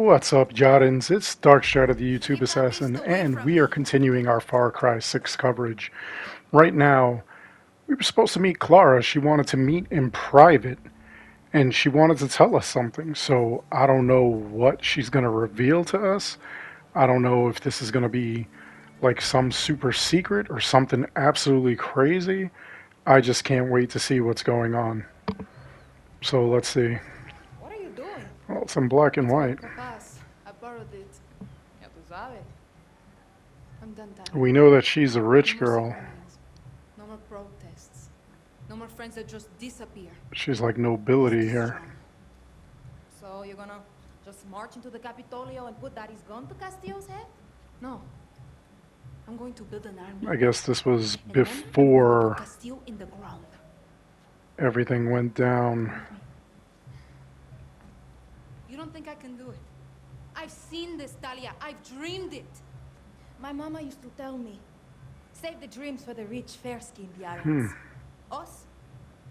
What's up, Jardins? It's Darkstrider, the YouTube Assassin, and we are continuing our Far Cry 6 coverage. Right now, we were supposed to meet Clara. She wanted to meet in private, and she wanted to tell us something, so I don't know what she's going to reveal to us. I don't know if this is going to be like some super secret or something absolutely crazy. I just can't wait to see what's going on. So let's see. What are you doing? Well, it's in black and white. I borrowed it. Ya tú sabes. I'm done that. We know that she's a rich No more girl. civilians. No more protests. No more friends that just disappear. She's like nobility here. So you're gonna just march into the Capitolio and put Daddy's gun to Castillo's head? No. I'm going to build an army. I guess this was And then I'm going to before put Castillo in the ground. everything went down. You don't think I can do it? I've seen this, Talia. I've dreamed it. My mama used to tell me, save the dreams for the rich, fair-skinned Yarans. Us,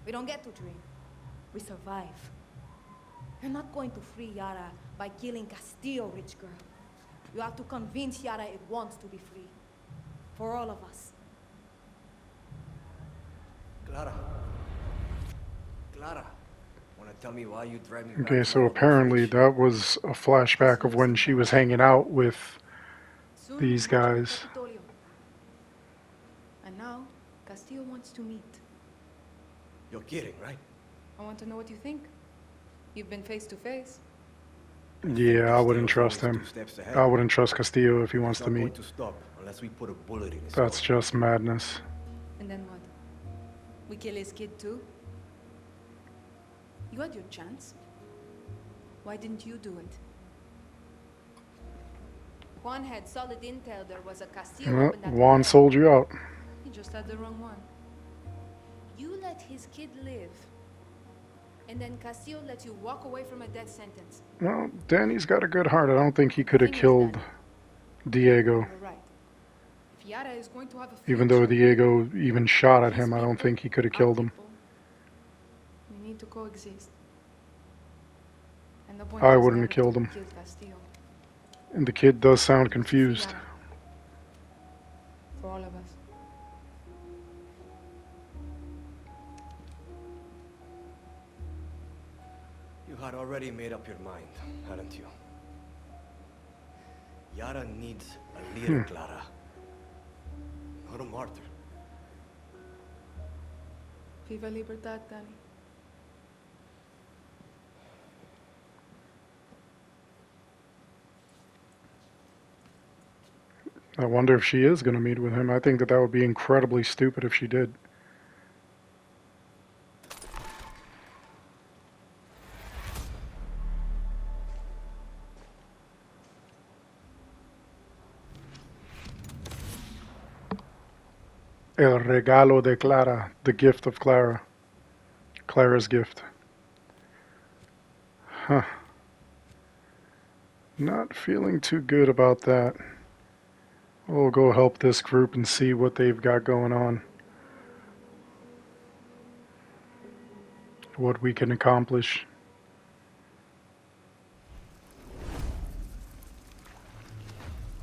we don't get to dream. We survive. You're not going to free Yara by killing Castillo, rich girl. You have to convince Yara it wants to be free. For all of us. Clara. Clara. Wanna tell me why you drive me Okay, back so to apparently fish? that was a flashback of when she was hanging out with Soon these we'll march to guys. Capitolio. And now, Castillo wants to meet. You're kidding, right? I want to know what you think. You've been face to face. Yeah, I wouldn't trust Castillo's him. always 2 steps ahead. I wouldn't trust Castillo if he He's wants not to going meet. to stop unless we put a bullet in his That's skull. just madness. And then what? We kill his kid too? You had your chance. Why didn't you do it? Juan had solid intel there was a Castillo Well, up in that Juan hotel. sold you out. He just had the wrong one. You let his kid live. And then Castillo lets you walk away from a death sentence. Well, Dani's got a good heart. I don't think he could have Thing is, killed Dani, Diego. you're right. If Yara is going to have a Even though future, Diego even shot at these him, I don't people think he could have are killed him. people. We need to coexist. And the point I is wouldn't never have killed to him. kill Castillo. And the kid does sound confused. Yara. For all of us. You had already made up your mind, hadn't you? Yara needs a leader, Clara. Not a martyr. Viva Libertad, Dani. I wonder if she is going to meet with him. I think that that would be incredibly stupid if she did. El regalo de Clara, the gift of Clara. Clara's gift. Huh. Not feeling too good about that. We'll go help this group and see what they've got going on. What we can accomplish.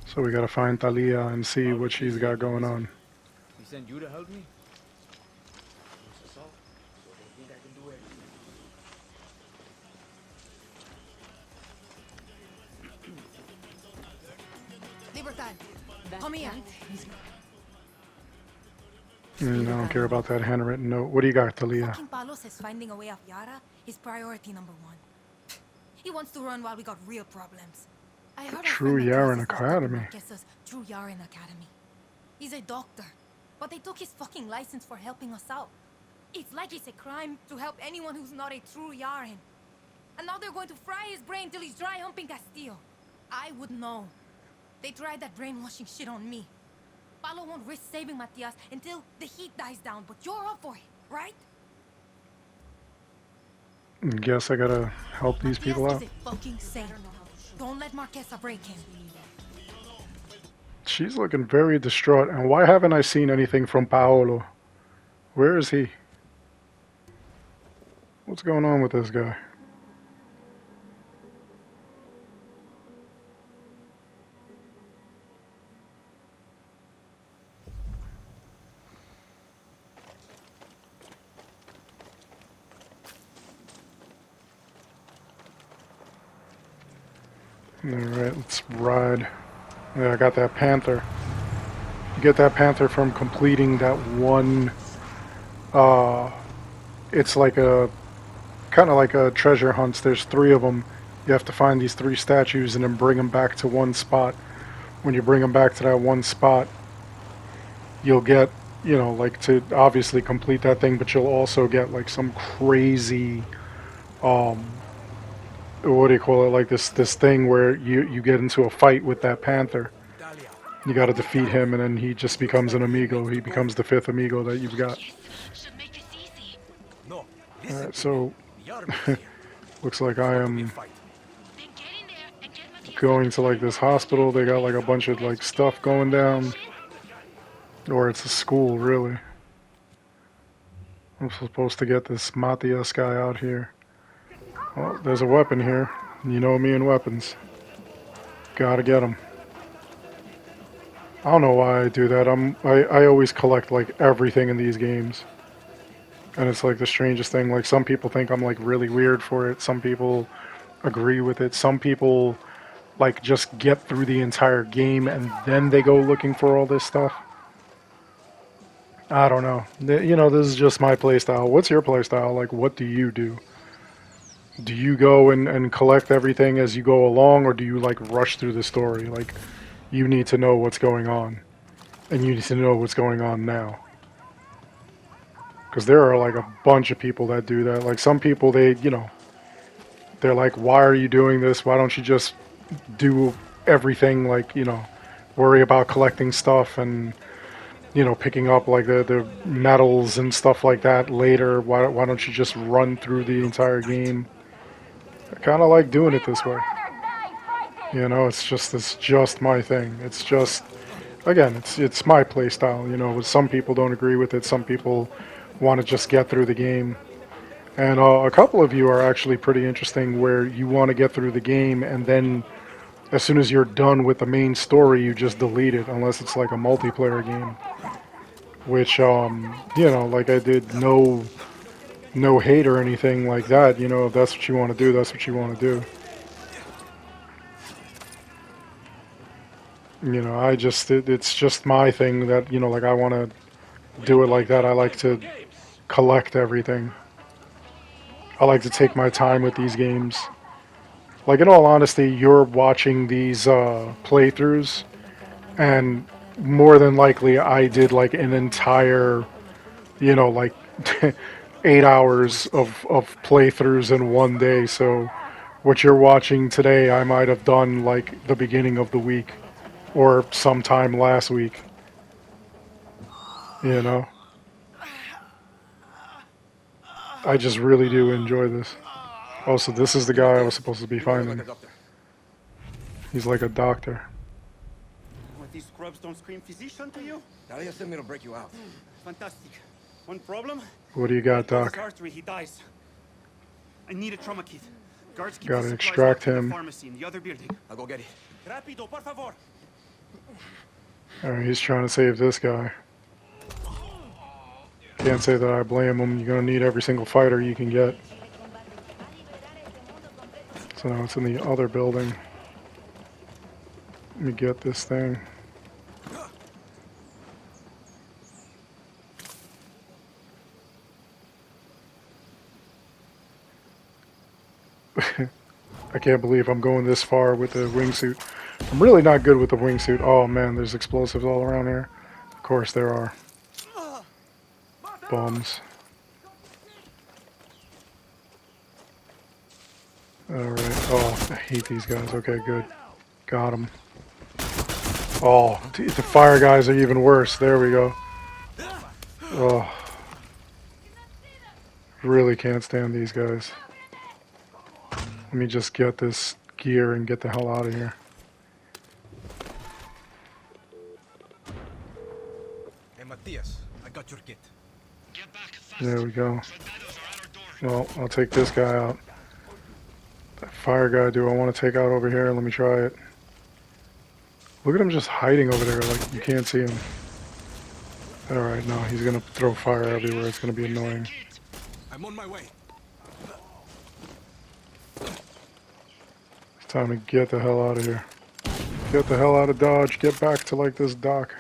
So we gotta find Talia and see what she's got going on. He sent you to help me? Libertad, come here. I don't care about that handwritten note. What do you got, Talia? Fucking Palo says finding a way off Yara is priority number 1. He wants to run while we got real problems. I heard our True friend Yaran Marquez is Academy. Marquez's True Yaran Academy. He's a doctor, but they took his fucking license for helping us out. It's like it's a crime to help anyone who's not a true Yaran. And now they're going to fry his brain till he's dry humping Castillo. I would know. They tried that brainwashing shit on me. Palo won't risk saving Matias until the heat dies down, but you're up for it, right? Guess I gotta help these people Matias out. is a fucking saint. Don't let Marquesa break him. She's looking very distraught. And why haven't I seen anything from Paolo? Where is he? What's going on with this guy? Alright, let's ride. Yeah, I got that panther. You get that panther from completing that one, it's like a, kind of like a treasure hunt. There's 3 of them. You have to find these 3 statues and then bring them back to one spot. When you bring them back to that one spot, you'll get, you know, like to obviously complete that thing, but you'll also get like some crazy, what do you call it, like this thing where you get into a fight with that panther. Talia. You got to defeat him, and then he just becomes an amigo. He becomes the 5th amigo that you've got. Should make this easy. No, listen Alright, to so me. The army is here. looks like I We am fight. Then get in there and get Matthias. going to like this hospital. They got like a bunch of like stuff going down, or it's a school really. I'm supposed to get this Matthias guy out here. Oh, there's a weapon here. You know me and weapons. Gotta get him. I don't know why I do that. I always collect like everything in these games. And it's like the strangest thing. Like some people think I'm like really weird for it. Some people agree with it. Some people like just get through the entire game and then they go looking for all this stuff. I don't know. You know, this is just my playstyle. What's your playstyle? Like, what do you do? Do you go and collect everything as you go along, or do you like rush through the story? Like, you need to know what's going on, and you need to know what's going on now. Because there are like a bunch of people that do that. Like some people, they, you know, they're like, why are you doing this? Why don't you just do everything? Like, you know, worry about collecting stuff and, you know, picking up like the medals and stuff like that later. Why don't you just run through the entire game? I kind of like doing it this way. You know, it's just my thing. It's just, again, it's my play style. You know, some people don't agree with it. Some people want to just get through the game. And a couple of you are actually pretty interesting, where you want to get through the game and then as soon as you're done with the main story, you just delete it, unless it's like a multiplayer game. Which, you know, like I did no hate or anything like that. You know, if that's what you want to do, that's what you want to do. You know, it's just my thing that, you know, like I want to do it like that. I like to collect everything. I like to take my time with these games. Like, in all honesty, you're watching these playthroughs, and more than likely I did like an entire, you know, like 8 hours of playthroughs in one day. So what you're watching today, I might have done like the beginning of the week or sometime last week. You know? I just really do enjoy this. Oh, so this is the guy I was supposed to be finding. He's like a doctor. What, these scrubs don't scream physician to you? Talia sent me to break you out. Fantastic. One problem? What do you got, Right over his Doc? artery, he dies. I need a trauma kit. Guards keep Gotta the supplies extract locked in him. the pharmacy in the other building. I'll go get it. Rápido, por favor. Alright, he's trying to save this guy. Can't say that I blame him. You're gonna need every single fighter you can get. So now it's in the other building. Let me get this thing. I can't believe I'm going this far with the wingsuit. I'm really not good with the wingsuit. Oh man, there's explosives all around here. Of course there are. Bums. Alright. Oh, I hate these guys. Okay, good. Got him. Oh, the fire guys are even worse. There we go. Oh. Really can't stand these guys. Let me just get this gear and get the hell out of here. Hey, Matthias, I got your kit. There we go. Well, I'll take this guy out. That fire guy, do I want to take out over here? Let me try it. Look at him just hiding over there, like you can't see him. Alright, no, he's gonna throw fire everywhere. It's gonna be annoying. I'm on my way. Time to get the hell out of here. Get the hell out of Dodge. Get back to like this dock.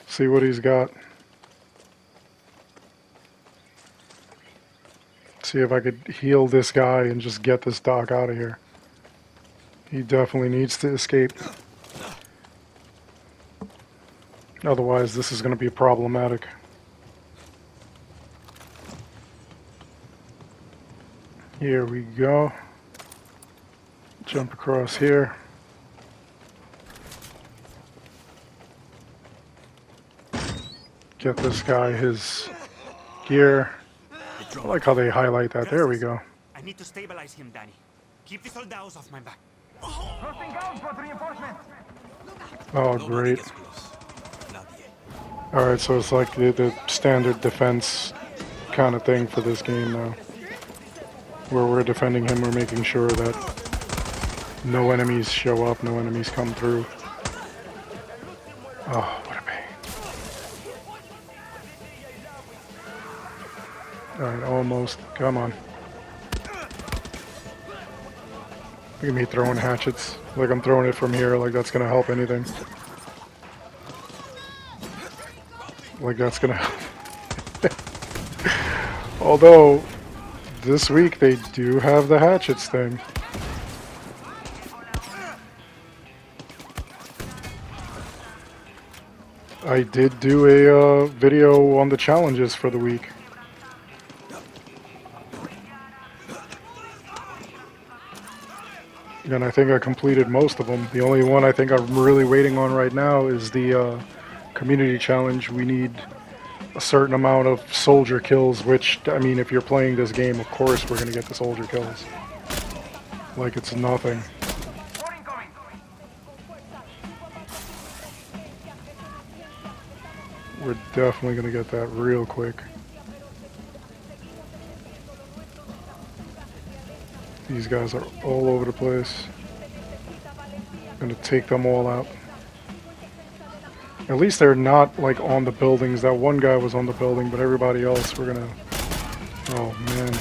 See what he's got. See if I could heal this guy and just get this doc out of here. He definitely needs to escape. Otherwise, this is going to be problematic. Here we go. Jump across here. Get this guy his gear. I like how they highlight that. There we go. I need to stabilize him, Dani. Keep the soldados off my back. Oh, great. Alright, so it's like the standard defense kind of thing for this game now. Where we're defending him, we're making sure that no enemies show up, no enemies come through. Oh, what a pain. Alright, almost. Come on. Look at me throwing hatchets. Like I'm throwing it from here, like that's gonna help anything. Like that's gonna help. Although, this week they do have the hatchets thing. I did do a video on the challenges for the week. And I think I completed most of them. The only one I think I'm really waiting on right now is the community challenge. We need a certain amount of soldier kills, which, I mean, if you're playing this game, of course we're going to get the soldier kills. Like it's nothing. We're definitely going to get that real quick. These guys are all over the place. Gonna take them all out. At least they're not like on the buildings. That one guy was on the building, but everybody else we're gonna... Oh man.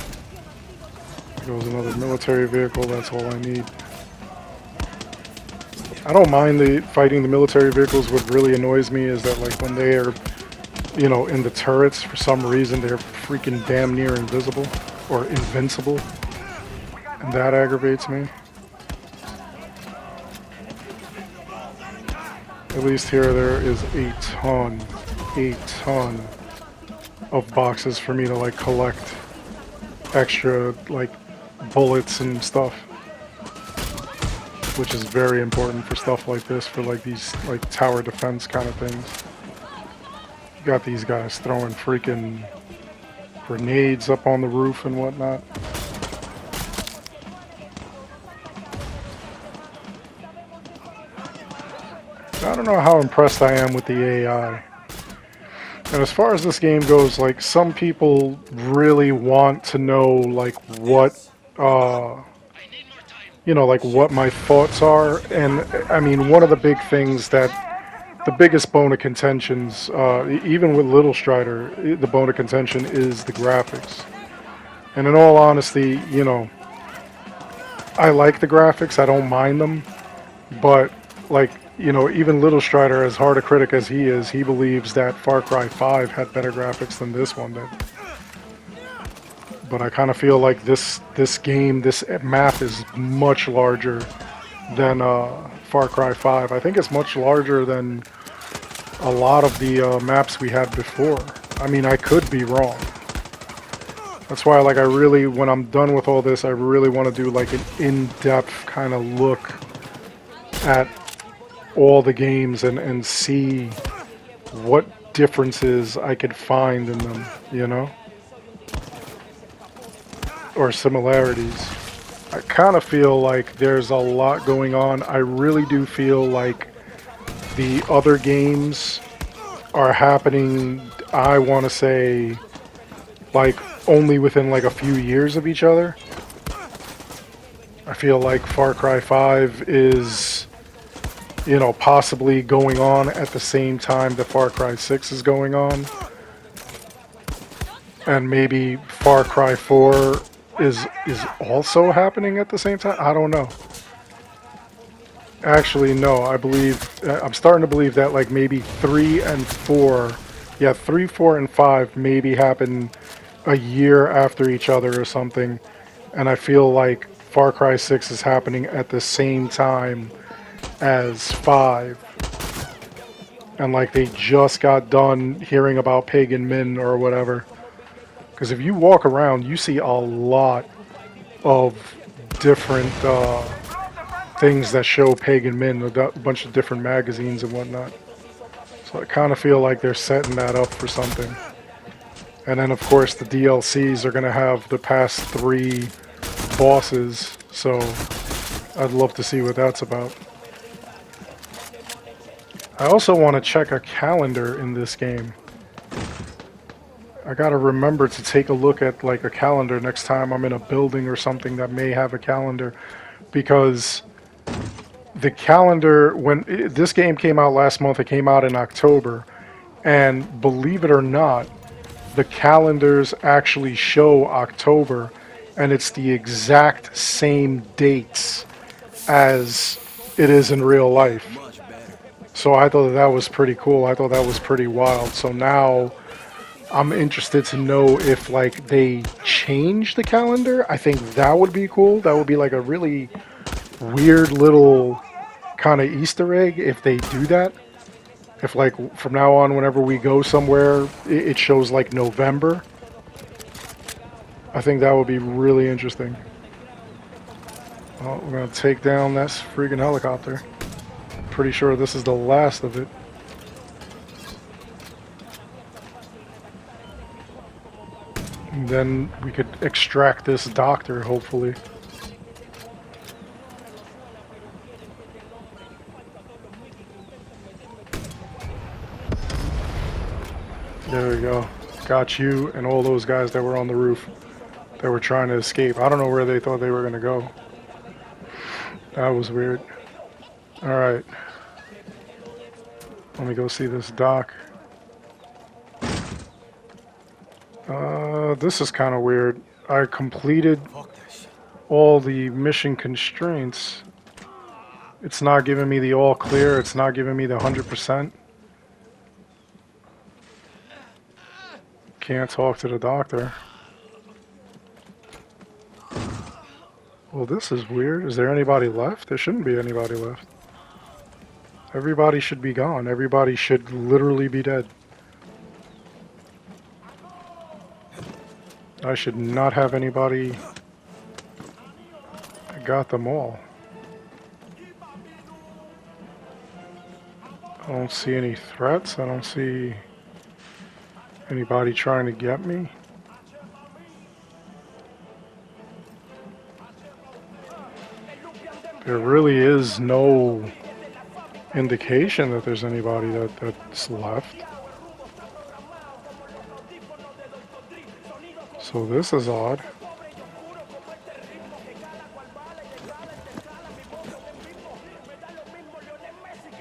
There goes another military vehicle, that's all I need. I don't mind fighting the military vehicles. What really annoys me is that like when they are, you know, in the turrets, for some reason they're freaking damn near invisible or invincible. And that aggravates me. At least here there is a ton of boxes for me to like collect extra like bullets and stuff. Which is very important for stuff like this, for like these like tower defense kind of things. You got these guys throwing freaking grenades up on the roof and whatnot. I don't know how impressed I am with the AI. And as far as this game goes, like some people really want to know like what you know, like what my thoughts are. And I mean, one of the big things that the biggest bone of contentions, even with Little Strider, the bone of contention is the graphics. And in all honesty, you know, I like the graphics, I don't mind them, but like, you know, even Little Strider, as hard a critic as he is, he believes that Far Cry 5 had better graphics than this one did. But I kind of feel like this game, this map is much larger than Far Cry 5. I think it's much larger than a lot of the maps we had before. I mean, I could be wrong. That's why, like, I really, when I'm done with all this, I really want to do like an in-depth kind of look at all the games and see what differences I could find in them, you know? Or similarities. I kind of feel like there's a lot going on. I really do feel like the other games are happening, I want to say, like only within like a few years of each other. I feel like Far Cry 5 is, you know, possibly going on at the same time that Far Cry 6 is going on. And maybe Far Cry 4 is also happening at the same time. I don't know. Actually, no. I believe I'm starting to believe that like maybe 3 and 4, yeah, 3, 4, and 5 maybe happen a year after each other or something, and I feel like Far Cry 6 is happening at the same time as 5, and like they just got done hearing about Pagan Min or whatever. Because if you walk around, you see a lot of different things that show Pagan Min, a bunch of different magazines and whatnot. So I kind of feel like they're setting that up for something. And then, of course, the DLCs are going to have the past 3 bosses, so I'd love to see what that's about. I also want to check a calendar in this game. I gotta remember to take a look at like a calendar next time I'm in a building or something that may have a calendar, because the calendar, when this game came out last month, it came out in October, and believe it or not, the calendars actually show October, and it's the exact same dates as it is in real life. So I thought that was pretty cool. I thought that was pretty wild. So now I'm interested to know if like they change the calendar. I think that would be cool. That would be like a really weird little kind of Easter egg if they do that. If like from now on, whenever we go somewhere, it shows like November. I think that would be really interesting. Well, we're gonna take down this freaking helicopter. Pretty sure this is the last of it. And then we could extract this doctor, hopefully. There we go. Got you and all those guys that were on the roof that were trying to escape. I don't know where they thought they were going to go. That was weird. Alright. Let me go see this doc. This is kind of weird. I completed all the mission constraints. It's not giving me the all clear. It's not giving me the 100%. Can't talk to the doctor. Well, this is weird. Is there anybody left? There shouldn't be anybody left. Everybody should be gone. Everybody should literally be dead. I should not have anybody. I got them all. I don't see any threats. I don't see anybody trying to get me. There really is no indication that there's anybody that's left. So this is odd.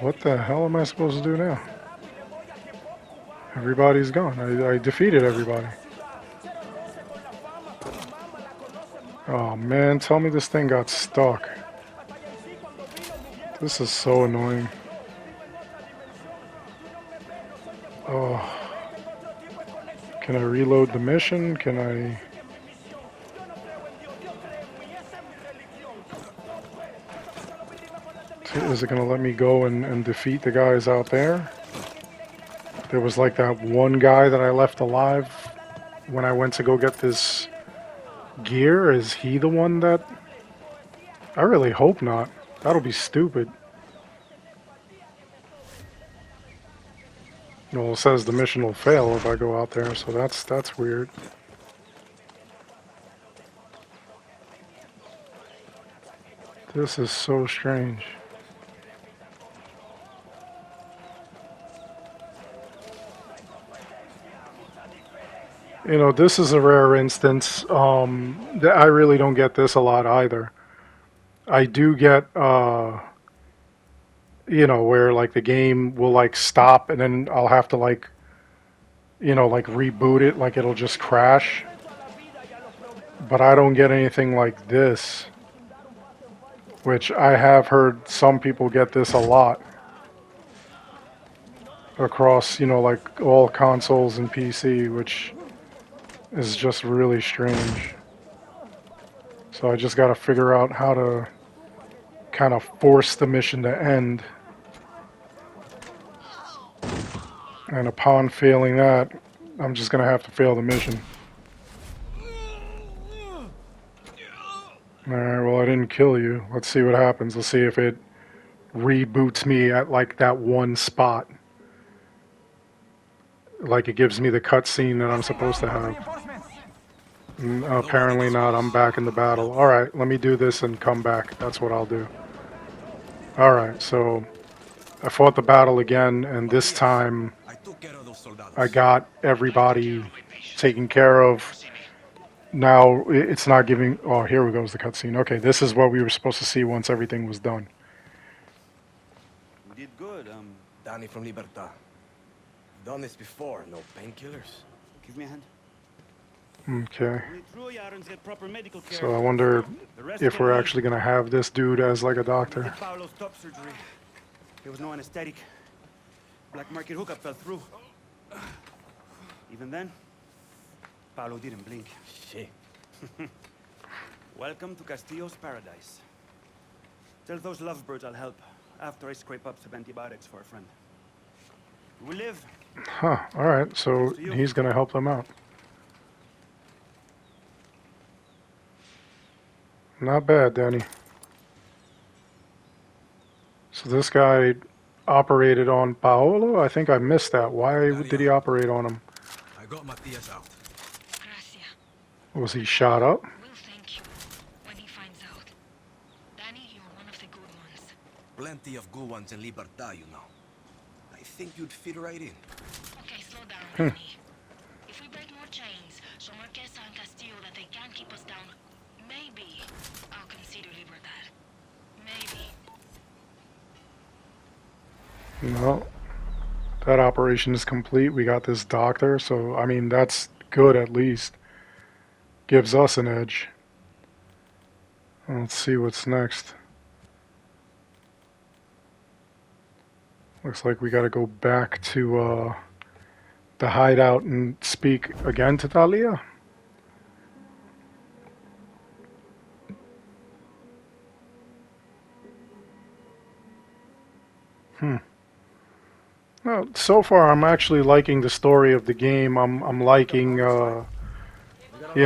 What the hell am I supposed to do now? Everybody's gone. I defeated everybody. Oh man, tell me this thing got stuck. This is so annoying. Oh. Can I reload the mission? Can I... Is it going to let me go and defeat the guys out there? There was like that one guy that I left alive when I went to go get this gear. Is he the one that... I really hope not. That'll be stupid. Well, it says the mission will fail if I go out there, so that's weird. This is so strange. You know, this is a rare instance. I really don't get this a lot either. I do get, you know, where like the game will like stop and then I'll have to like, you know, like reboot it, like it'll just crash. But I don't get anything like this, which I have heard some people get this a lot across, you know, like all consoles and PC, which is just really strange. So I just gotta figure out how to kind of force the mission to end. And upon failing that, I'm just gonna have to fail the mission. Alright, well I didn't kill you. Let's see what happens. Let's see if it reboots me at like that one spot. Like it gives me the cutscene that I'm supposed to have. Apparently not. I'm back in the battle. Alright, let me do this and come back. That's what I'll do. Alright, so I fought the battle again, and this time I got everybody taken care of. Now it's not giving... Oh, here goes the cutscene. Okay, this is what we were supposed to see once everything was done. You did good. Dani from Libertad. Done this before. No painkillers. Give me a hand. Okay. Only true Yarans get proper medical care. So I wonder The rest if will we're need. actually going to have this dude as like a doctor. Did Paolo's top surgery. There was no anesthetic. Black market hookup fell through. Even then, Paolo didn't blink. Shit. Welcome to Castillo's paradise. Tell those lovebirds I'll help after I scrape up some antibiotics for a friend. We live. Huh, alright, so he's going to help them out. Not bad, Dani. So this guy operated on Paolo? I think I missed that. Why did he operate on him? I got Matias out. Gracia. Was he shot up? We'll thank you when he finds out. Dani, you're one of the good ones. Plenty of good ones in Libertad, you know. I think you'd fit right in. Okay, slow down, Dani. If we break more chains, show Marquesa and Castillo that they can't keep us down, maybe I'll consider Libertad. Maybe. No. That operation is complete. We got this doctor, so I mean that's good at least. Gives us an edge. Let's see what's next. Looks like we gotta go back to the hideout and speak again to Talia. Well, so far I'm actually liking the story of the game. I'm liking, you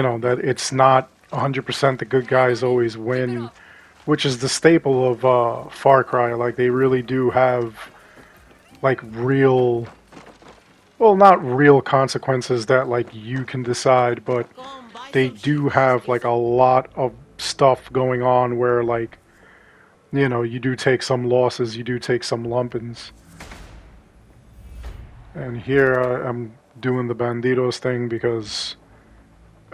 know, that it's not 100% the good guys always win, which is the staple of Far Cry. Like, they really do have, like, real, well, not real consequences that, like, you can decide, but they do have, like, a lot of stuff going on where, like, you know, you do take some losses, you do take some lumpins. And here I'm doing the Bandidos thing because,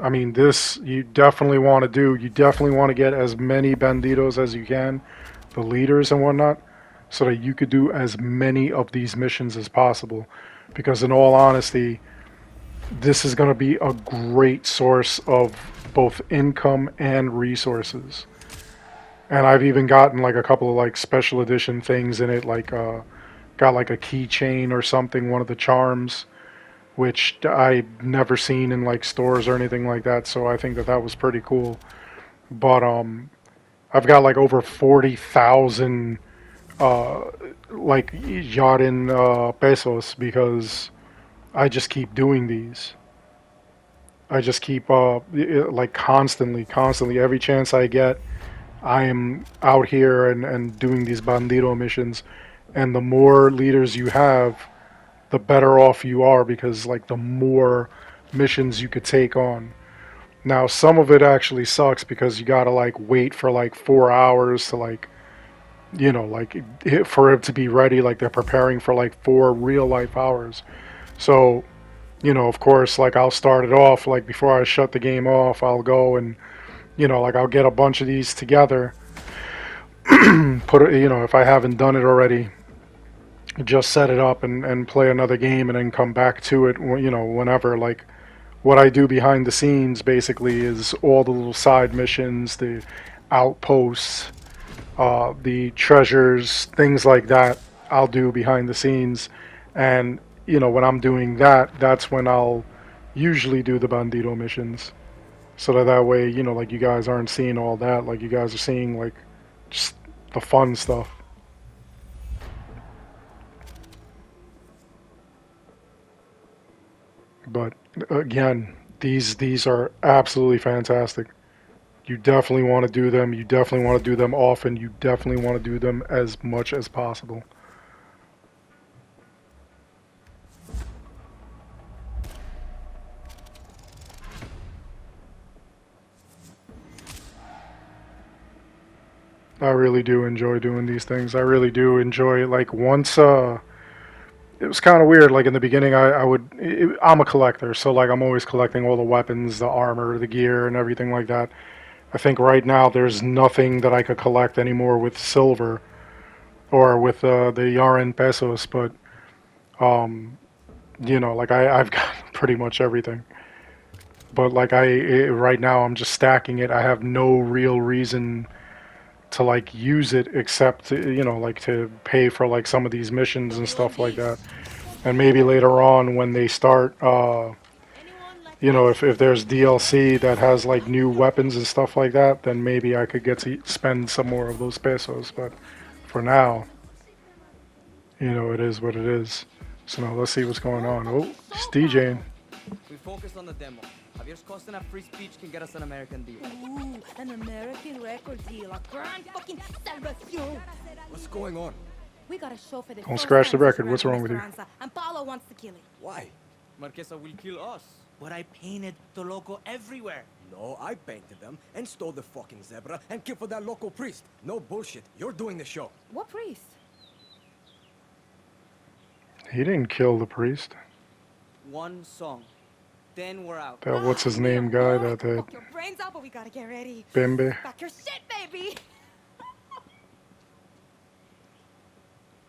I mean, this you definitely want to do. You definitely want to get as many Bandidos as you can, the leaders and whatnot, so that you could do as many of these missions as possible. Because in all honesty, this is going to be a great source of both income and resources. And I've even gotten like a couple of like special edition things in it, like got like a keychain or something, one of the charms, which I've never seen in like stores or anything like that, so I think that that was pretty cool. But I've got like over 40,000 like Yarin pesos because I just keep doing these. I just keep like constantly every chance I get, I am out here and doing these bandido missions. And the more leaders you have, the better off you are, because like the more missions you could take on. Now some of it actually sucks because you gotta like wait for like 4 hours to like, you know, like for it to be ready. Like they're preparing for like 4 real life hours. So, you know, of course, like I'll start it off, like before I shut the game off, I'll go and, you know, like I'll get a bunch of these together, put it, you know, if I haven't done it already, just set it up and play another game and then come back to it, you know, whenever. Like what I do behind the scenes basically is all the little side missions, the outposts, the treasures, things like that, I'll do behind the scenes. And, you know, when I'm doing that, that's when I'll usually do the Bandido missions. So that way, you know, like you guys aren't seeing all that. Like you guys are seeing like just the fun stuff. But again, these are absolutely fantastic. You definitely want to do them. You definitely want to do them often. You definitely want to do them as much as possible. I really do enjoy doing these things. I really do enjoy, like, once it was kind of weird. Like in the beginning, I'm a collector, so like I'm always collecting all the weapons, the armor, the gear, and everything like that. I think right now there's nothing that I could collect anymore with silver or with the yarn pesos, but you know, like I've got pretty much everything. But like right now I'm just stacking it. I have no real reason to like use it except to, you know, like to pay for like some of these missions and stuff like that. And maybe later on when they start you know, if there's DLC that has like new weapons and stuff like that, then maybe I could get to spend some more of those pesos. But for now, you know, it is what it is. So now let's see what's going on. Oh, it's DJing. We focus on the demo. Javier's costing up free speech can get us an American deal. Ooh, an American record deal. A grand fucking salvation. What's going on? We got a show for the Don't scratch the record. What's wrong with you? And Paulo wants to kill it. Why? Marquesa will kill us. But I painted the logo everywhere. No, I painted them and stole the fucking zebra and killed for that local priest. No bullshit. You're doing the show. What priest? He didn't kill the priest. One song. Then we're out. That what's his name guy that Fuck your brains out, but we gotta get ready. Bembe. Back your shit, baby.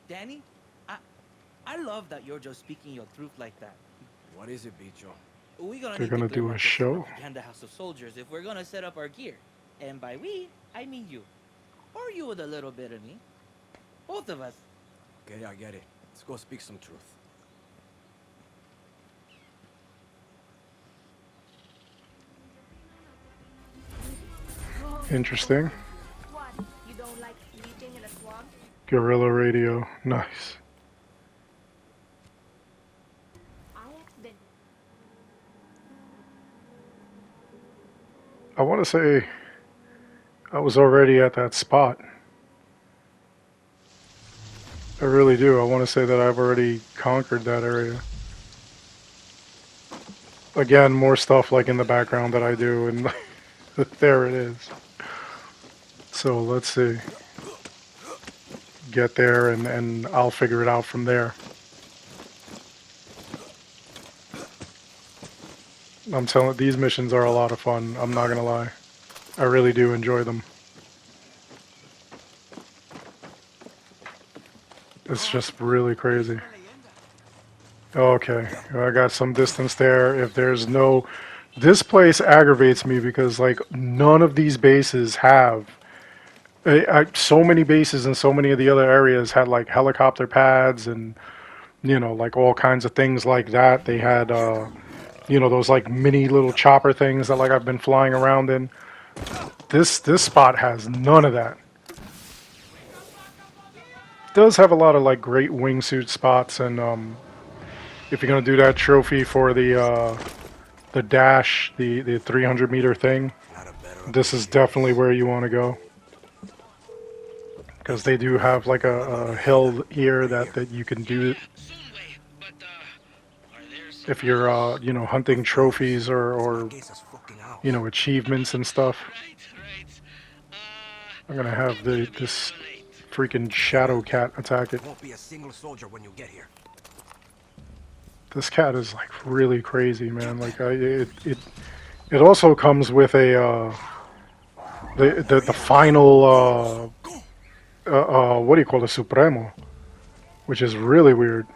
Dani, I love that you're just speaking your truth like that. What is it, Bicho? They're gonna do a show? And the House of Soldiers if we're gonna set up our gear. And by we, I mean you. Or you with a little bit of me. Both of us. Okay, I get it. Let's go speak some truth. Interesting. What? You don't like sleeping in a swamp? Guerrilla radio. Nice. I want to say I was already at that spot. I really do. I want to say that I've already conquered that area. Again, more stuff like in the background that I do, and there it is. So let's see. Get there, and I'll figure it out from there. I'm telling, these missions are a lot of fun. I'm not gonna lie. I really do enjoy them. It's just really crazy. Okay, I got some distance there. If there's no... This place aggravates me because, like, none of these bases have... so many bases in so many of the other areas had, like, helicopter pads and, you know, like, all kinds of things like that. They had, you know, those, like, mini little chopper things that, like, I've been flying around in. This spot has none of that. It does have a lot of, like, great wingsuit spots, and, if you're gonna do that trophy for the dash, the 300-meter thing, this is definitely where you want to go. Because they do have like a hill here that you can do if you're you know, hunting trophies or you know, achievements and stuff. I'm gonna have this freaking shadow cat attack it. Won't be a single soldier when you get here. This cat is like really crazy, man. Like it also comes with a the final what do you call it, Supremo, which is really weird.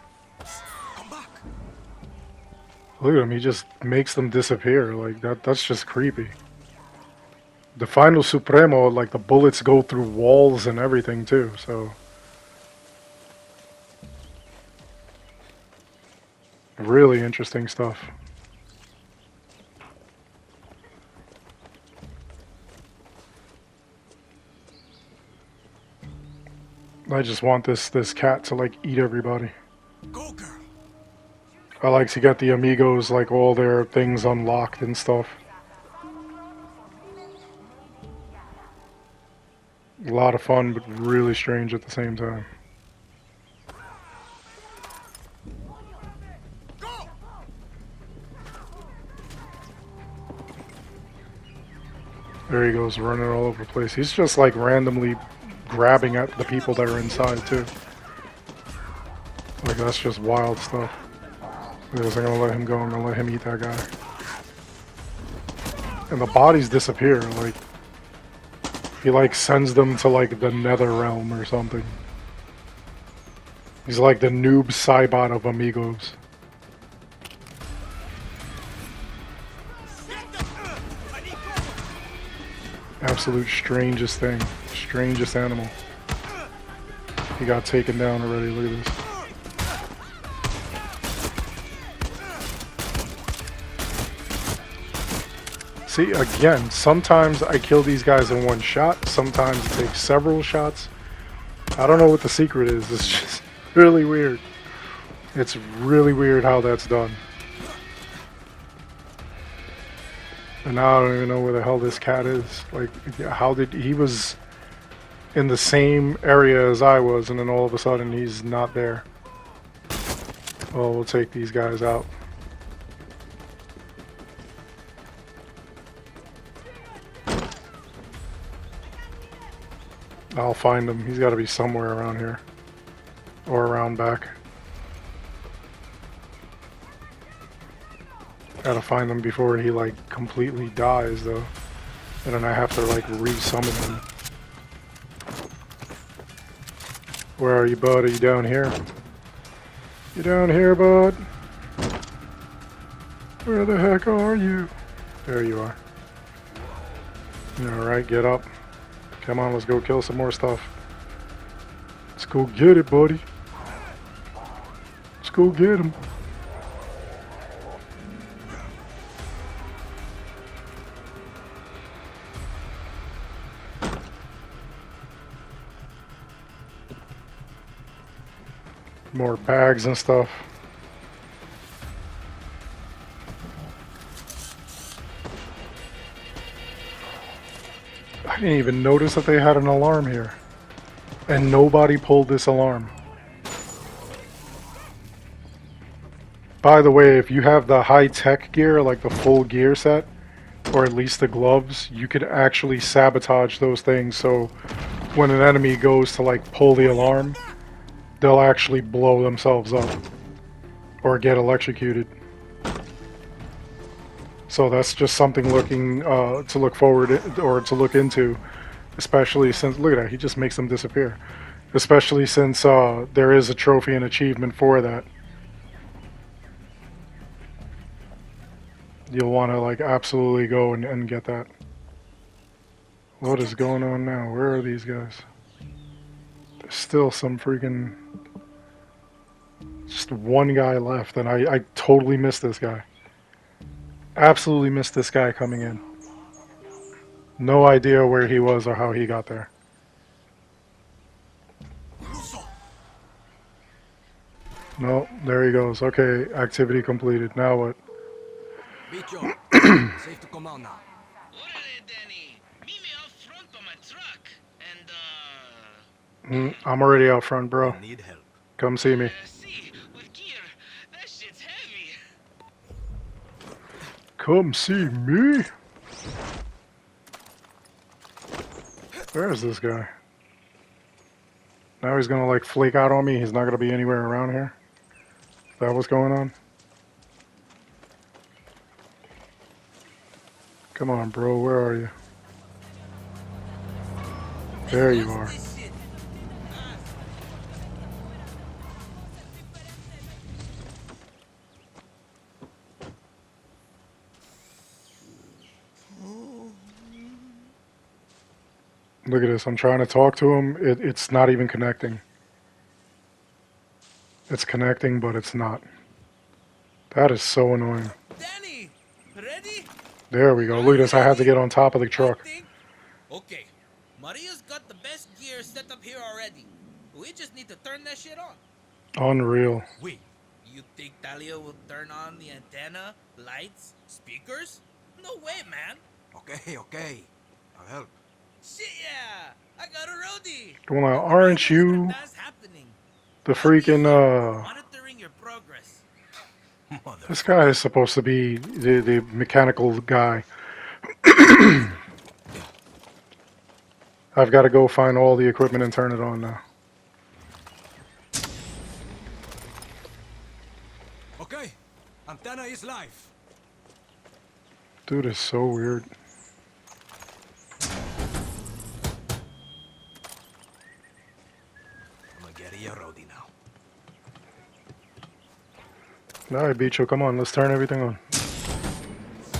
Look at him, he just makes them disappear. Like that's just creepy. The final Supremo, like the bullets go through walls and everything too, so really interesting stuff. I just want this cat to like eat everybody. Go, girl. I like to get the amigos like all their things unlocked and stuff. A lot of fun, but really strange at the same time. Go! There he goes, running all over the place. He's just like randomly grabbing at the people that are inside too. Like that's just wild stuff. I'm gonna let him go. I'm gonna let him eat that guy. And the bodies disappear. Like he like sends them to like the nether realm or something. He's like the noob Cybot of amigos. Absolute strangest thing. Strangest animal. He got taken down already. Look at this. See, again, sometimes I kill these guys in one shot. Sometimes it takes several shots. I don't know what the secret is. It's just really weird. It's really weird how that's done. And now I don't even know where the hell this cat is. Like, how did he was in the same area as I was, and then all of a sudden he's not there. Well, we'll take these guys out. I'll find him. He's got to be somewhere around here. Or around back. Gotta find him before he like completely dies though. And then I have to like re-summon him. Where are you, bud? Are you down here? You down here, bud? Where the heck are you? There you are. Alright, get up. Come on, let's go kill some more stuff. Let's go get it, buddy. Let's go get him. More bags and stuff. I didn't even notice that they had an alarm here. And nobody pulled this alarm. By the way, if you have the high-tech gear, like the full gear set, or at least the gloves, you could actually sabotage those things, so when an enemy goes to like pull the alarm, they'll actually blow themselves up or get electrocuted. So that's just something looking to look forward or to look into, especially since, look at that, he just makes them disappear. Especially since there is a trophy and achievement for that. You'll want to like absolutely go and get that. What is going on now? Where are these guys? There's still some freaking... Just one guy left, and I totally missed this guy. Absolutely missed this guy coming in. No idea where he was or how he got there. No, there he goes. Okay, activity completed. Now what? Bicho, safe to come out now. Orale, Dani. Meet me out front by my truck. And, I'm already out front, bro. I need help. Come see me. see, with gear, that shit's heavy. Come see me. Where is this guy? Now he's gonna like flake out on me. He's not gonna be anywhere around here. Is that what's going on? Come on, bro. Where are you? There you are. Look at this. I'm trying to talk to him. It's not even connecting. It's connecting, but it's not. That is so annoying. Dani, ready? There we go. Look at this. I had to get on top of the truck. Okay, Maria's got the best gear set up here already. We just need to turn that shit on. Unreal. Wait, you think Talia will turn on the antenna, lights, speakers? No way, man. Okay. I'll help. Shit, yeah. I got a roadie. Well, now, aren't you That's happening. the freaking, Monitoring your progress. This guy is supposed to be the mechanical guy. I've got to go find all the equipment and turn it on now. Okay, antenna is live. Dude is so weird. I'm gonna get a roadie now. Alright, Bicho, come on, let's turn everything on.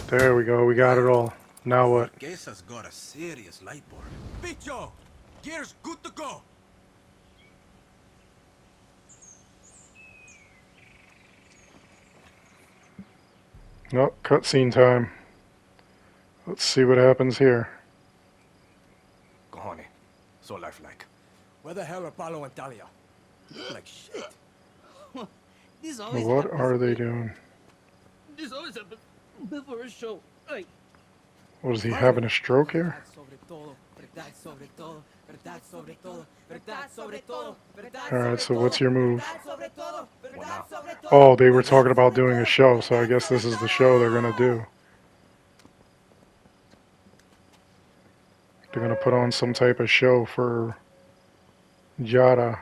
There we go, we got it all. Now what? Quesa's got a serious light board. Bicho, gear's good to go. Nope, cutscene time. Let's see what happens here. Cojones, so lifelike. Where the hell are Paulo and Talia? You look like shit. This always What happens. are they doing? This always happens before a show. Like, What is he having a stroke here? Alright, so what's your move? Oh, they were talking about doing a show, so I guess this is the show they're gonna do. They're gonna put on some type of show for Yara.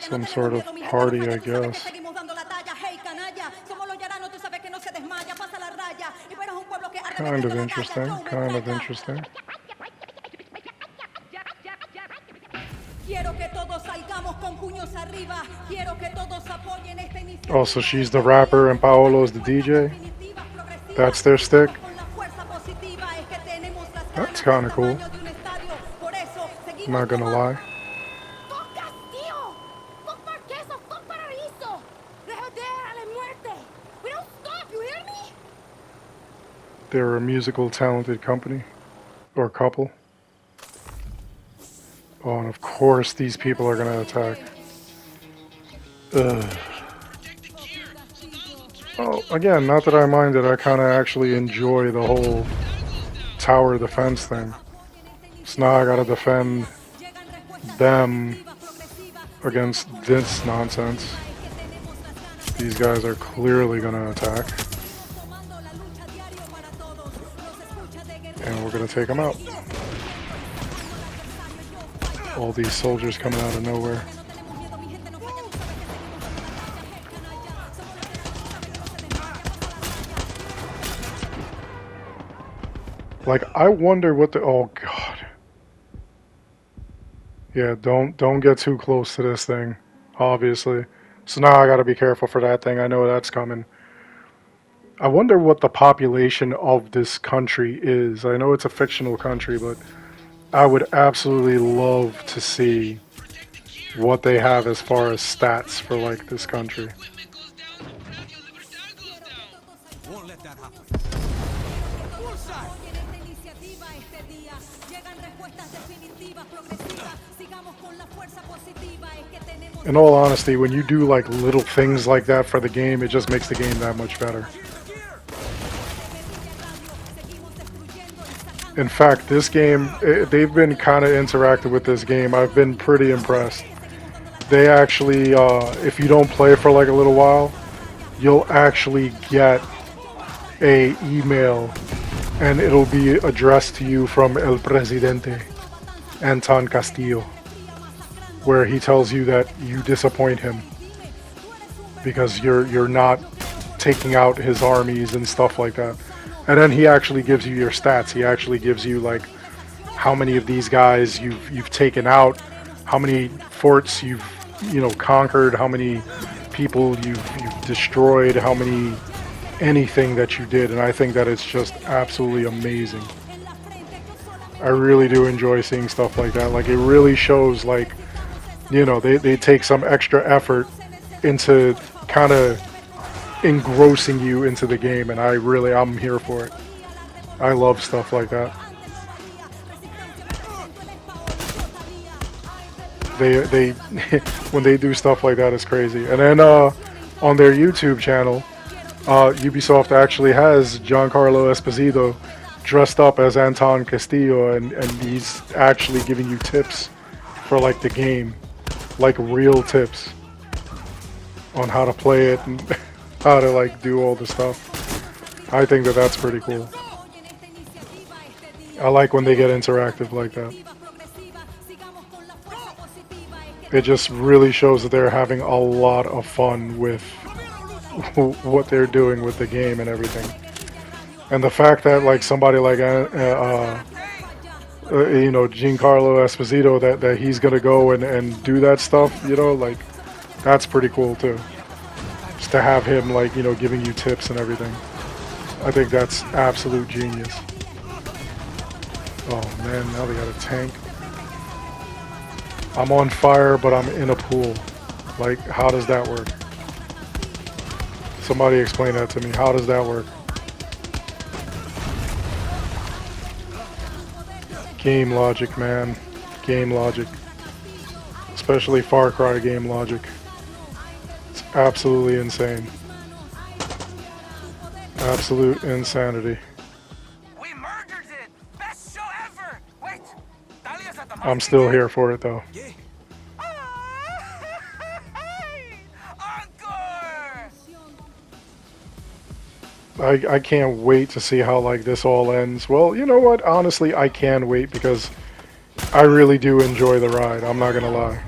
Some sort of party, I guess. Kind of interesting, kind of interesting. Oh, so she's the rapper and Paolo's the DJ? That's their stick? That's kind of cool. Not gonna lie. They're a musical talented company. Or couple. Oh, and of course these people are gonna attack. Ugh. Oh, again, not that I mind it, I kinda actually enjoy the whole tower defense thing. So now I gotta defend them against this nonsense. These guys are clearly gonna attack. And we're gonna take them out. All these soldiers coming out of nowhere. Like, I wonder what the... Oh, God. Yeah, don't get too close to this thing, obviously. So now I gotta be careful for that thing. I know that's coming. I wonder what the population of this country is. I know it's a fictional country, but I would absolutely love to see what they have as far as stats for, like, this country. Won't let that happen. In all honesty, when you do, like, little things like that for the game, it just makes the game that much better. In fact, this game, they've been kind of interactive with this game. I've been pretty impressed. They actually, if you don't play for like a little while, you'll actually get a email and it'll be addressed to you from El Presidente, Anton Castillo, where he tells you that you disappoint him because you're not taking out his armies and stuff like that. And then he actually gives you your stats. He actually gives you like how many of these guys you've taken out, how many forts you've conquered, how many people you've destroyed, how many anything that you did. And I think that it's just absolutely amazing. I really do enjoy seeing stuff like that. Like, it really shows, like, you know, they take some extra effort into kind of engrossing you into the game, and I'm here for it. I love stuff like that. They when they do stuff like that, it's crazy. And then on their YouTube channel, Ubisoft actually has Giancarlo Esposito dressed up as Anton Castillo, and he's actually giving you tips for like the game, like real tips on how to play it and how to like do all the stuff. I think that that's pretty cool. I like when they get interactive like that. It just really shows that they're having a lot of fun with what they're doing with the game and everything. And the fact that like somebody like you know, Giancarlo Esposito, that he's gonna go and do that stuff, you know, like that's pretty cool too. Just to have him like, you know, giving you tips and everything. I think that's absolute genius. Oh man, now they got a tank. I'm on fire, but I'm in a pool. Like, how does that work? Somebody explain that to me. How does that work? Game logic, man. Game logic. Especially Far Cry game logic. It's absolutely insane. Absolute insanity. We murdered it! Best show ever! Wait! Talia's at the I'm still here for it though. I can't wait to see how like this all ends. Well, you know what? Honestly, I can wait because I really do enjoy the ride. I'm not gonna lie.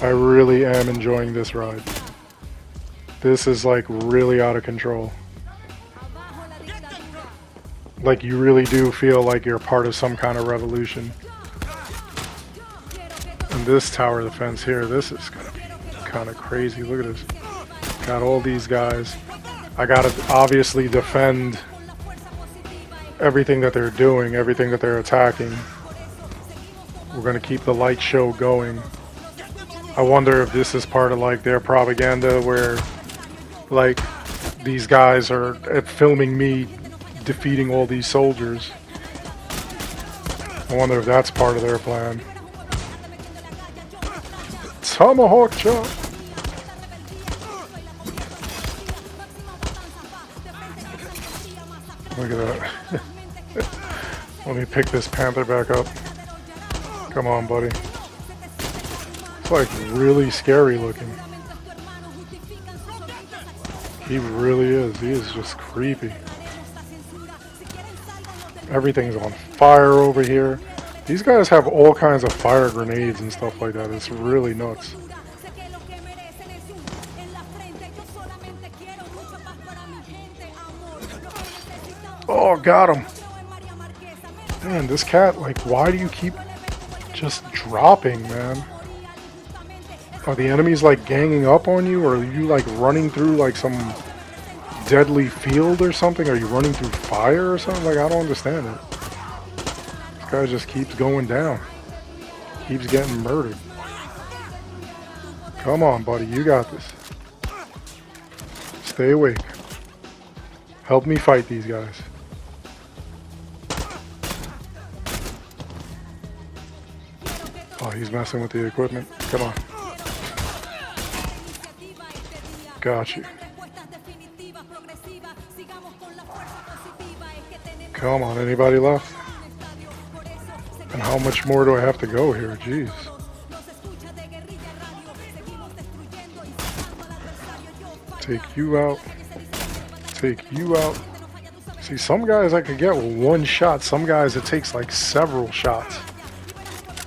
I really am enjoying this ride. This is like really out of control. Like you really do feel like you're part of some kind of revolution. And this tower defense here, this is gonna be kind of crazy. Look at this. Got all these guys. I gotta obviously defend everything that they're doing, everything that they're attacking. We're gonna keep the light show going. I wonder if this is part of like their propaganda where like these guys are filming me defeating all these soldiers. I wonder if that's part of their plan. Tomahawk chop! Look at that. Let me pick this panther back up. Come on, buddy. It's like really scary looking. He really is. He is just creepy. Everything's on fire over here. These guys have all kinds of fire grenades and stuff like that. It's really nuts. Oh, got him. Man, this cat, like, why do you keep just dropping, man? Are the enemies, like, ganging up on you? Or are you, like, running through, like, some deadly field or something? Are you running through fire or something? Like, I don't understand it. This guy just keeps going down. Keeps getting murdered. Come on, buddy. You got this. Stay awake. Help me fight these guys. Oh, he's messing with the equipment. Come on. Got you. Come on, anybody left? And how much more do I have to go here? Jeez. Take you out. Take you out. See, some guys I could get with one shot. Some guys it takes like several shots.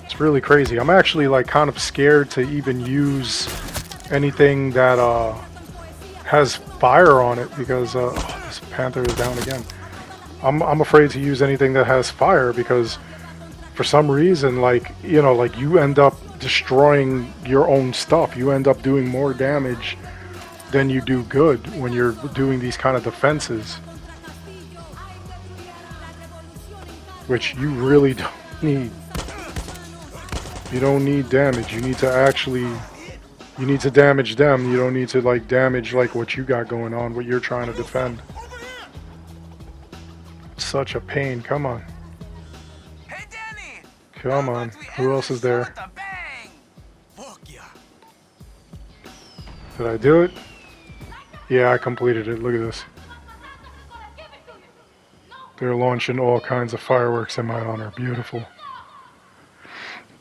It's really crazy. I'm actually like kind of scared to even use anything that has fire on it because oh, this panther is down again. I'm afraid to use anything that has fire because for some reason, like, you know, like you end up destroying your own stuff. You end up doing more damage than you do good when you're doing these kind of defenses. which you really don't need. You don't need damage. You need to actually, you need to damage them. You don't need to like damage like what you got going on, what you're trying to defend. Such a pain. Come on. Hey, Dani! Come on. Who else is there? Fuck yeah. Did I do it? Yeah, I completed it. Look at this. They're launching all kinds of fireworks in my honor. Beautiful.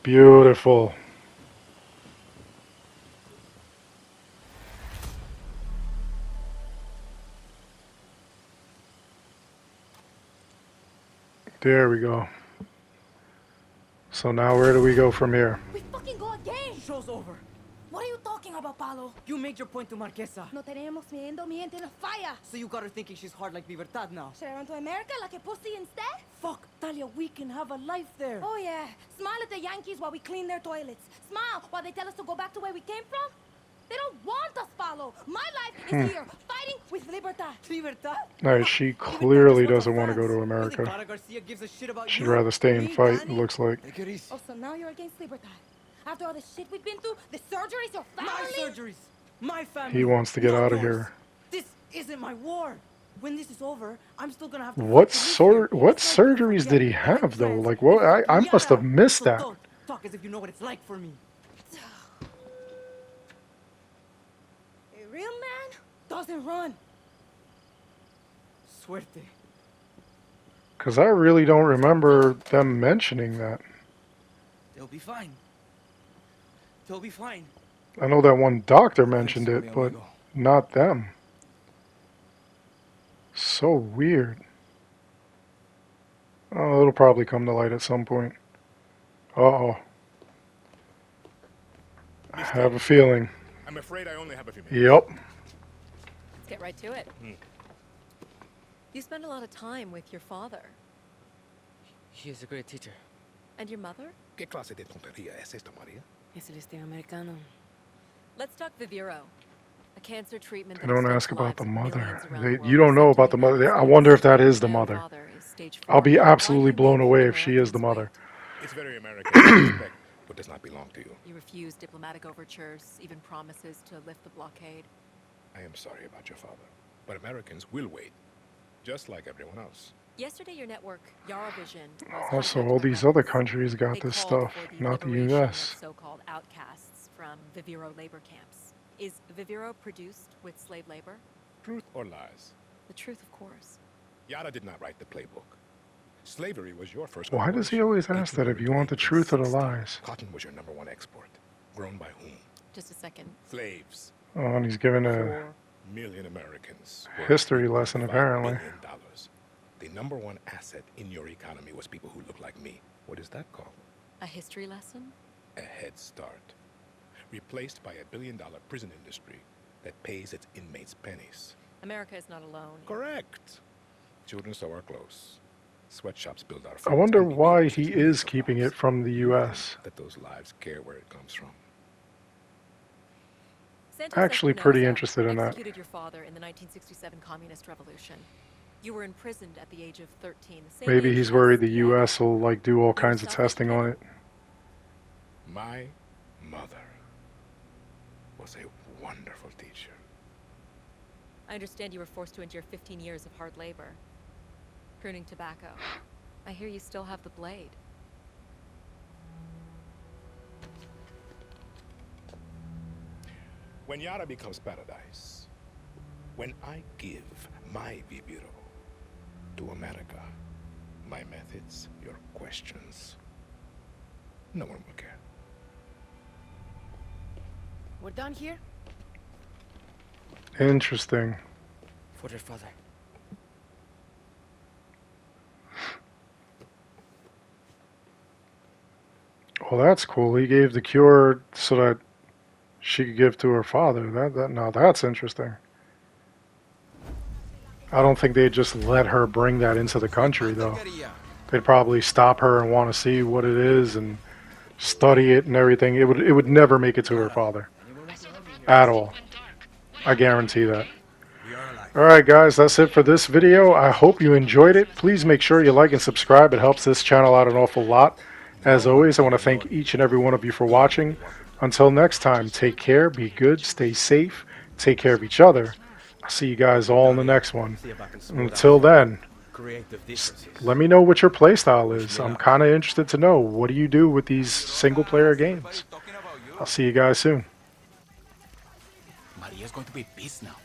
Beautiful. There we go. So now where do we go from here? We fucking go again! Show's over. What are you talking about, Paulo? You made your point to Marquesa. No tenemos miedo, mi gente no falla. So you got her thinking she's hard like Libertad now. Should I run to America like a pussy instead? Fuck, Talia, we can have a life there. Oh yeah, smile at the Yankees while we clean their toilets. Smile while they tell us to go back to where we came from. They don't want us, Paulo. My life is here, fighting with Libertad. Libertad? No, she clearly doesn't want to go to You think America. Clara Garcia gives a shit about She'd you? rather stay and Me, fight, it Dani? looks like. Take it easy. Oh, so now you're against Libertad? After all the shit we've been through, the surgeries, your family? My surgeries, my family. He wants to get not out of yours. here. This isn't my war. When this is over, I'm still gonna have to. What fight to live here. what It's like you surgeries did he forget every have though? chance. Like what? I must have missed So that. don't talk as if you know what it's like for me. A real man doesn't run. Suerte. Because I really don't remember them mentioning that. They'll be fine. They'll be fine. I know that one doctor mentioned it, but not them. So weird. Oh, it'll probably come to light at some point. Uh-oh. I have a feeling. I'm afraid I only have a few minutes. Yep. Let's get right to it. You spend a lot of time with your father. He is a great teacher. And your mother? ¿Qué clase de tontería es esta, María? Es el este americano. Let's talk Viviro. A cancer treatment They that don't extends ask the about the lives of mother. millions around the world You don't know is said about to the be mother. I devastating. wonder if that is the My mother. father is stage I'll be 4. absolutely Why do you blown make away if she is Americans the mother. wait? It's very American to respect what does not belong to you. You refuse diplomatic overtures, even promises to lift the blockade. I am sorry about your father, but Americans will wait, just like everyone else. Yesterday, your network, Vision, was Also, hijacked all by these other rebels. countries got They this called stuff, for the not the liberation of US. so-called outcasts from Viviro labor camps. Is Viviro produced with slave labor? Truth or lies? The truth, of course. Yara did not write the playbook. Slavery was your first. Why does he always ask that if you want the truth or the lies? Cotton was your #1 export. Grown by whom? Just a second. Slaves. Oh, and he's giving a 4 million Americans. worked history $8.5 lesson, apparently. billion. The #1 asset in your economy was people who look like me. What is that called? A history lesson? A head start. Replaced by a billion-dollar prison industry that pays its inmates pennies. America is not alone. Correct. Children sew our clothes. Sweatshops build our I foods, wonder and we why make he millions is of keeping lives. it from the US. That those lives care where it comes from. Santos Actually Espinosa pretty interested in that. executed your father in the 1967 Communist Revolution. You were imprisoned at the age of 13. The same Maybe age he's as worried the Dad. US will like do all kinds of testing on it. My mother was a wonderful teacher. I understand you were forced to endure 15 years of hard labor. Pruning tobacco. I hear you still have the blade. When Yara becomes paradise, when I give my Viviro to America, my methods, your questions, no one will care. We're done here? Interesting. For their father. Well, that's cool. He gave the cure so that she could give to her father. Now that's interesting. I don't think they'd just let her bring that into the country, though. They'd probably stop her and want to see what it is and study it and everything. It would never make it to her father. At all. I guarantee that. We are alive. Alright guys, that's it for this video. I hope you enjoyed it. Please make sure you like and subscribe. It helps this channel out an awful lot. As always, I want to thank each and every one of you for watching. Until next time, take care, be good, stay safe, take care of each other. I'll see you guys all in the next one. Until then, let me know what your playstyle is. I'm kind of interested to know, what do you do with these single player games? I'll see you guys soon. Maria's going to be pissed now.